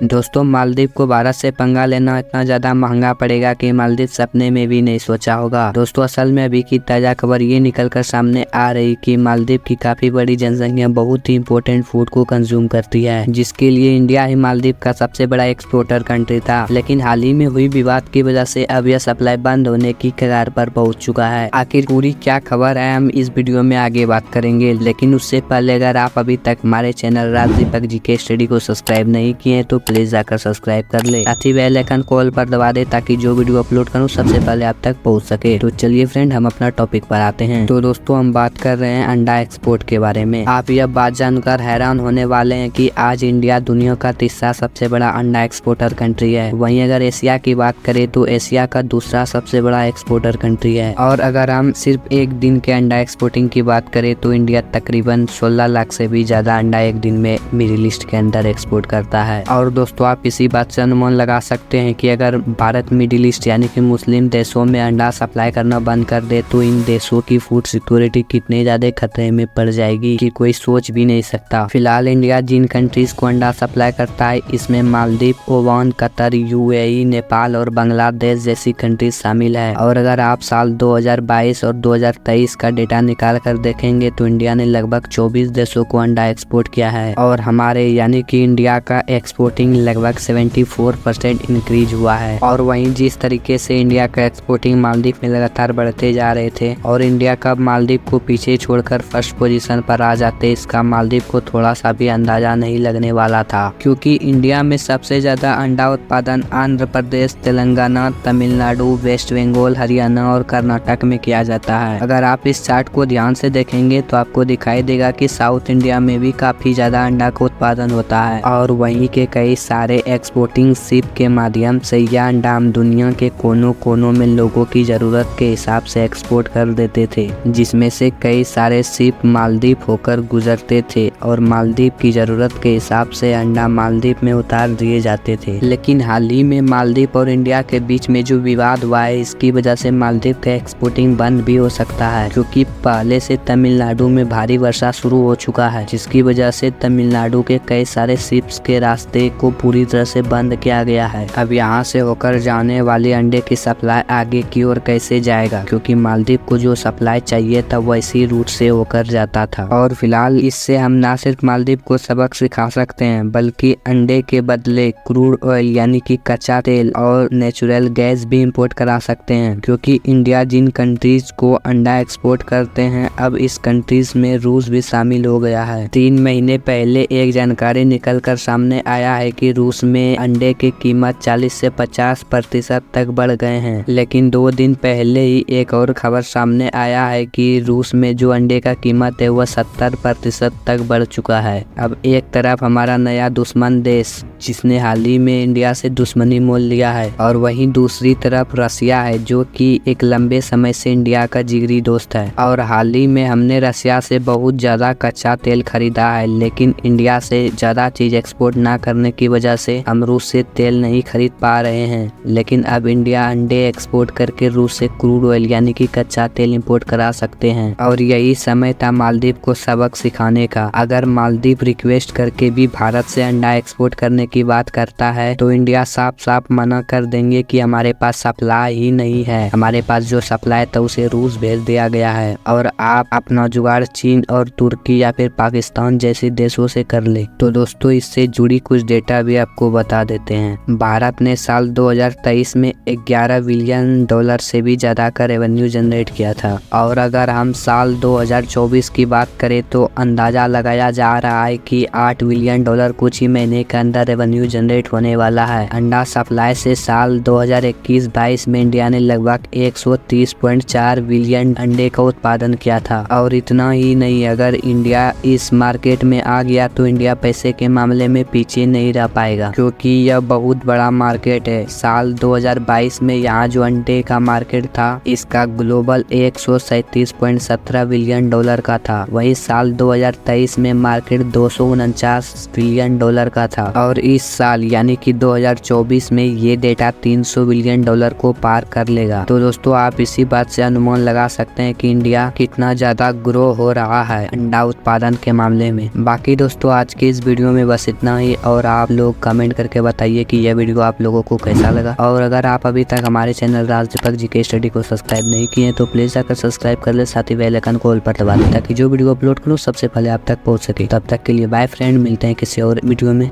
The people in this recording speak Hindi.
दोस्तों मालदीव को भारत से पंगा लेना इतना ज्यादा महंगा पड़ेगा कि मालदीव सपने में भी नहीं सोचा होगा। दोस्तों असल में अभी की ताजा खबर ये निकलकर सामने आ रही कि मालदीव की काफी बड़ी जनसंख्या बहुत ही इंपॉर्टेंट फूड को कंज्यूम करती है, जिसके लिए इंडिया ही मालदीव का सबसे बड़ा एक्सपोर्टर कंट्री था। लेकिन हाल ही में हुई विवाद की वजह से अब यह सप्लाई बंद होने की कगार पर पहुंच चुका है। आखिर पूरी क्या खबर है हम इस वीडियो में आगे बात करेंगे, लेकिन उससे पहले अगर आप अभी तक हमारे चैनल राज दीपक जीके स्टडी को सब्सक्राइब नहीं किए तो प्लीज जाकर सब्सक्राइब कर ले, साथ ही बेल आइकन कॉल पर दबा दे ताकि जो वीडियो अपलोड करूं सबसे पहले आप तक पहुंच सके। तो चलिए फ्रेंड हम अपना टॉपिक पर आते हैं। तो दोस्तों हम बात कर रहे हैं अंडा एक्सपोर्ट के बारे में। आप यह बात जानकर हैरान होने वाले हैं कि आज इंडिया दुनिया का तीसरा सबसे बड़ा अंडा एक्सपोर्टर कंट्री है। वहीं अगर एशिया की बात करें तो एशिया का दूसरा सबसे बड़ा एक्सपोर्टर कंट्री है। और अगर हम सिर्फ एक दिन के अंडा एक्सपोर्टिंग की बात करें तो इंडिया तकरीबन 16 लाख से भी ज्यादा अंडा एक दिन में मिडिल ईस्ट के अंदर एक्सपोर्ट करता है। और दोस्तों आप इसी बात से अनुमान लगा सकते हैं कि अगर भारत मिडिल ईस्ट यानी कि मुस्लिम देशों में अंडा सप्लाई करना बंद कर दे तो इन देशों की फूड सिक्योरिटी कितने ज्यादा खतरे में पड़ जाएगी कि कोई सोच भी नहीं सकता। फिलहाल इंडिया जिन कंट्रीज को अंडा सप्लाई करता है इसमें Maldives, Oman, Qatar, UAE, Nepal और बांग्लादेश जैसी कंट्रीज शामिल है। और अगर आप साल 2022 और 2023 का डेटा निकाल कर देखेंगे तो इंडिया ने लगभग 24 देशों को अंडा एक्सपोर्ट किया है और हमारे यानी कि इंडिया का एक्सपोर्टिंग लगभग 74% इंक्रीज हुआ है। और वहीं जिस तरीके से इंडिया का एक्सपोर्टिंग मालदीव में लगातार बढ़ते जा रहे थे और इंडिया कब मालदीव को पीछे छोड़कर फर्स्ट पोजीशन पर आ जाते इसका मालदीव को थोड़ा सा भी अंदाजा नहीं लगने वाला था, क्योंकि इंडिया में सबसे ज्यादा अंडा उत्पादन आंध्र प्रदेश, तेलंगाना, तमिलनाडु, वेस्ट बंगाल, हरियाणा और कर्नाटक में किया जाता है। अगर आप इस चार्ट को ध्यान से देखेंगे तो आपको दिखाई देगा कि साउथ इंडिया में भी काफी ज्यादा अंडा का उत्पादन होता है और वहीं के कई सारे एक्सपोर्टिंग शिप के माध्यम से यह अंडा हम दुनिया के कोनों कोनों में लोगों की जरूरत के हिसाब से एक्सपोर्ट कर देते थे, जिसमें से कई सारे शिप मालदीव होकर गुजरते थे और मालदीव की जरूरत के हिसाब से अंडा मालदीव में उतार दिए जाते थे। लेकिन हाल ही में मालदीव और इंडिया के बीच में जो विवाद हुआ है इसकी वजह से मालदीव का एक्सपोर्टिंग बंद भी हो सकता है, क्योंकि पहले से तमिलनाडु में भारी वर्षा शुरू हो चुका है, जिसकी वजह से तमिलनाडु के कई सारे शिप्स के रास्ते को पूरी तरह से बंद किया गया है। अब यहाँ से होकर जाने वाले अंडे की सप्लाई आगे की ओर कैसे जाएगा, क्योंकि मालदीव को जो सप्लाई चाहिए था वो इसी रूट से होकर जाता था। और फिलहाल इससे हम न सिर्फ मालदीव को सबक सिखा सकते हैं बल्कि अंडे के बदले क्रूड ऑयल यानी कि कच्चा तेल और नेचुरल गैस भी इंपोर्ट करा सकते हैं, क्योंकि इंडिया जिन कंट्रीज को अंडा एक्सपोर्ट करते हैं अब इस कंट्रीज में रूस भी शामिल हो गया है। 3 महीने पहले एक जानकारी निकल कर सामने आया है कि रूस में अंडे की कीमत 40 से 50% तक बढ़ गए हैं। लेकिन 2 दिन पहले ही एक और खबर सामने आया है कि रूस में जो अंडे का कीमत है वह 70% तक बढ़ चुका है। अब एक तरफ हमारा नया दुश्मन देश जिसने हाल ही में इंडिया से दुश्मनी मोल लिया है और वहीं दूसरी तरफ रसिया है जो कि एक लंबे समय से इंडिया का जिगरी दोस्त है। और हाल ही में हमने रसिया से बहुत ज्यादा कच्चा तेल खरीदा है, लेकिन इंडिया से ज्यादा चीज एक्सपोर्ट ना करने की वजह से हम रूस से तेल नहीं खरीद पा रहे हैं। लेकिन अब इंडिया अंडे एक्सपोर्ट करके रूस से क्रूड ऑयल यानी कि कच्चा तेल इंपोर्ट करा सकते हैं और यही समय था मालदीव को सबक सिखाने का। अगर मालदीव रिक्वेस्ट करके भी भारत से अंडा एक्सपोर्ट करने की बात करता है तो इंडिया साफ साफ मना कर देंगे कि हमारे पास सप्लाई ही नहीं है, हमारे पास जो सप्लाई था उसे रूस भेज दिया गया है और आप अपना जुगाड़ चीन और तुर्की या फिर पाकिस्तान जैसे देशों से कर ले। तो दोस्तों इससे जुड़ी कुछ डेटा भी आपको बता देते हैं। भारत ने साल 2023 में 11 बिलियन डॉलर से भी ज्यादा का रेवेन्यू जनरेट किया था और अगर हम साल 2024 की बात करें तो अंदाजा लगाया जा रहा है कि 8 बिलियन डॉलर कुछ ही महीने के अंदर रेवेन्यू जनरेट होने वाला है। अंडा सप्लाई से साल 2021-22 में इंडिया ने लगभग 130.4 बिलियन अंडे का उत्पादन किया था। और इतना ही नहीं, अगर इंडिया इस मार्केट में आ गया तो इंडिया पैसे के मामले में पीछे नहीं रह पाएगा, क्योंकि यह बहुत बड़ा मार्केट है। साल 2022 में यहाँ जो अंडे का मार्केट था इसका ग्लोबल 137.17 बिलियन डॉलर का था। वही साल 2023 में मार्केट 249 बिलियन डॉलर का था और इस साल यानी कि 2024 में ये डेटा 300 बिलियन डॉलर को पार कर लेगा। तो दोस्तों आप इसी बात से अनुमान लगा सकते हैं कि इंडिया कितना ज्यादा ग्रो हो रहा है अंडा उत्पादन के मामले में। बाकी दोस्तों आज की इस वीडियो में बस इतना ही और आप आप लोग कमेंट करके बताइए कि यह वीडियो आप लोगों को कैसा लगा। और अगर आप अभी तक हमारे चैनल राज दीपक जीके स्टडी को सब्सक्राइब नहीं किए तो प्लीज जाकर सब्सक्राइब कर ले, साथ ही बेल आइकन को ऑल पर दबा दें ताकि जो वीडियो अपलोड करूँ सबसे पहले आप तक पहुंच सके। तब तक के लिए बाय फ्रेंड, मिलते हैं किसी और वीडियो में।